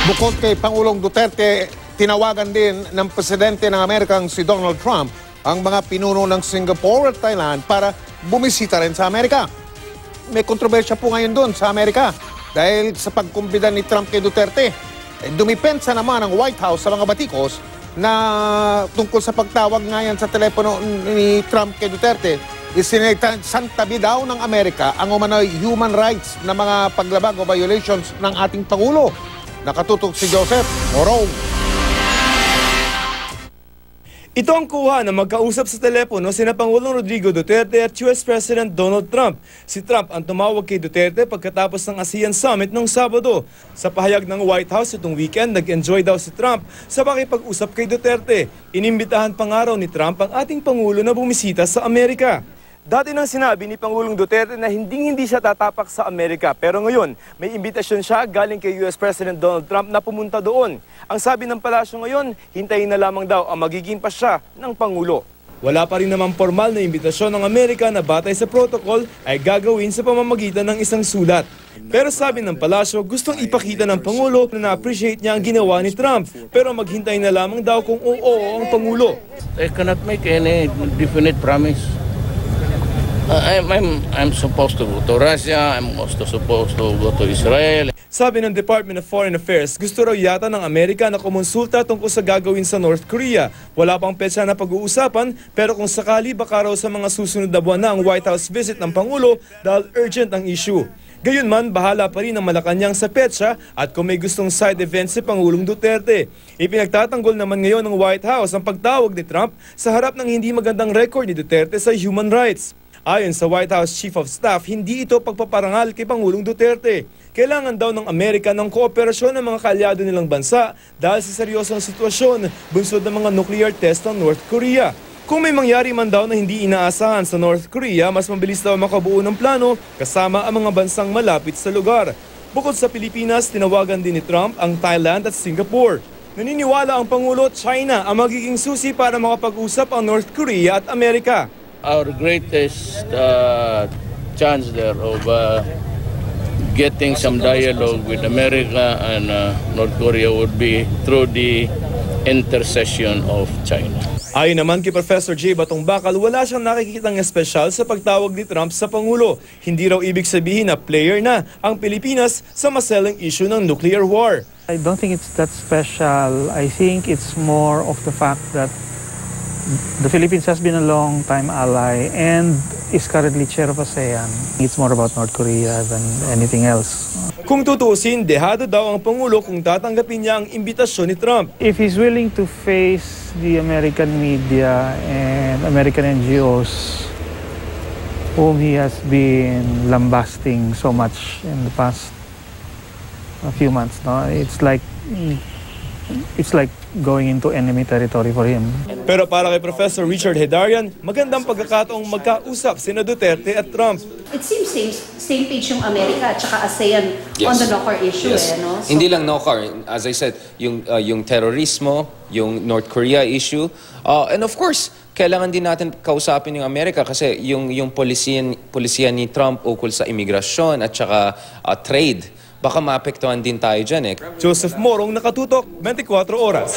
Bukod kay Pangulong Duterte, tinawagan din ng Presidente ng Amerikang si Donald Trump ang mga pinuno ng Singapore at Thailand para bumisita rin sa Amerika. May kontrobersya po ngayon doon sa Amerika dahil sa pagkumbida ni Trump kay Duterte. Dumipensa naman ang White House sa mga batikos na tungkol sa pagtawag ngayon sa telepono ni Trump kay Duterte. Isinagsantabi daw ng Amerika ang umano'y human rights na mga paglabag o violations ng ating Pangulo. Nakatutok si Joseph Oro. Ito ang kuha na magkausap sa telepono sina Pangulong Rodrigo Duterte at US President Donald Trump. Si Trump ang tumawag kay Duterte pagkatapos ng ASEAN Summit noong Sabado. Sa pahayag ng White House itong weekend, nag-enjoy daw si Trump sa pakipag-usap kay Duterte. Inimbitahan pa nga raw ni Trump ang ating Pangulo na bumisita sa Amerika. Dati nang sinabi ni Pangulong Duterte na hindi siya tatapak sa Amerika, pero ngayon may imbitasyon siya galing kay US President Donald Trump na pumunta doon. Ang sabi ng palasyo ngayon, hintayin na lamang daw ang magiging pasya ng Pangulo. Wala pa rin namang formal na imbitasyon ng Amerika na batay sa protocol ay gagawin sa pamamagitan ng isang sulat. Pero sabi ng palasyo, gustong ipakita ng Pangulo na na-appreciate niya ang ginawa ni Trump, pero maghintay na lamang daw kung oo ang Pangulo. I cannot make any definite promise. I'm supposed to go to Russia, I'm also supposed to go to Israel. Sabi ng Department of Foreign Affairs, gusto raw yata ng Amerika na kumonsulta tungkol sa gagawin sa North Korea. Wala pang petsa na pag-uusapan, pero kung sakali baka raw sa mga susunod na buwan na ang White House visit ng Pangulo dahil urgent ang issue. Gayunman, bahala pa rin ang Malacanang sa petsa at kung may gustong side event si Pangulong Duterte. Ipinagtatanggol naman ngayon ng White House ang pagtawag ni Trump sa harap ng hindi magandang record ni Duterte sa human rights. Ayon sa White House Chief of Staff, hindi ito pagpaparangal kay Pangulong Duterte. Kailangan daw ng Amerika ng kooperasyon ng mga kaalyado nilang bansa dahil sa seryosong sitwasyon bunsod ng mga nuclear test ng North Korea. Kung may mangyari man daw na hindi inaasahan sa North Korea, mas mabilis daw makabuo ng plano kasama ang mga bansang malapit sa lugar. Bukod sa Pilipinas, tinawagan din ni Trump ang Thailand at Singapore. Naniniwala ang Pangulo, China ang magiging susi para makapag-usap ang North Korea at Amerika. Our greatest chance there of getting some dialogue with America and North Korea would be through the intercession of China. Ayon naman kay Professor J. Batong Bakal, wala siyang nakikitang espesyal sa pagtawag ni Trump sa Pangulo. Hindi raw ibig sabihin na player na ang Pilipinas sa maselang issue ng nuclear war. I don't think it's that special. I think it's more of the fact that the Philippines has been a long-time ally and is currently chair of ASEAN. It's more about North Korea than anything else. Kung tutuusin, dehado daw ang Pangulo kung tatanggapin niya ang imbitasyon ni Trump. If he's willing to face the American media and American NGOs whom he has been lambasting so much in the past few months, no? It's like going into enemy territory for him. Pero para kay Professor Richard Hedarian, magandang pagkakataong magkausap sina Duterte at Trump. It seems same page yung Amerika at saka ASEAN on the NOCAR issue. Yes. No? So, hindi lang NOCAR, as I said, yung terorismo, yung North Korea issue, and of course, kailangan din natin kausapin yung Amerika kasi yung polisiya ni Trump ukol sa imigrasyon at saka trade, baka maapektuhan din tayo dyan eh. Joseph Morong, Nakatutok, 24 Oras.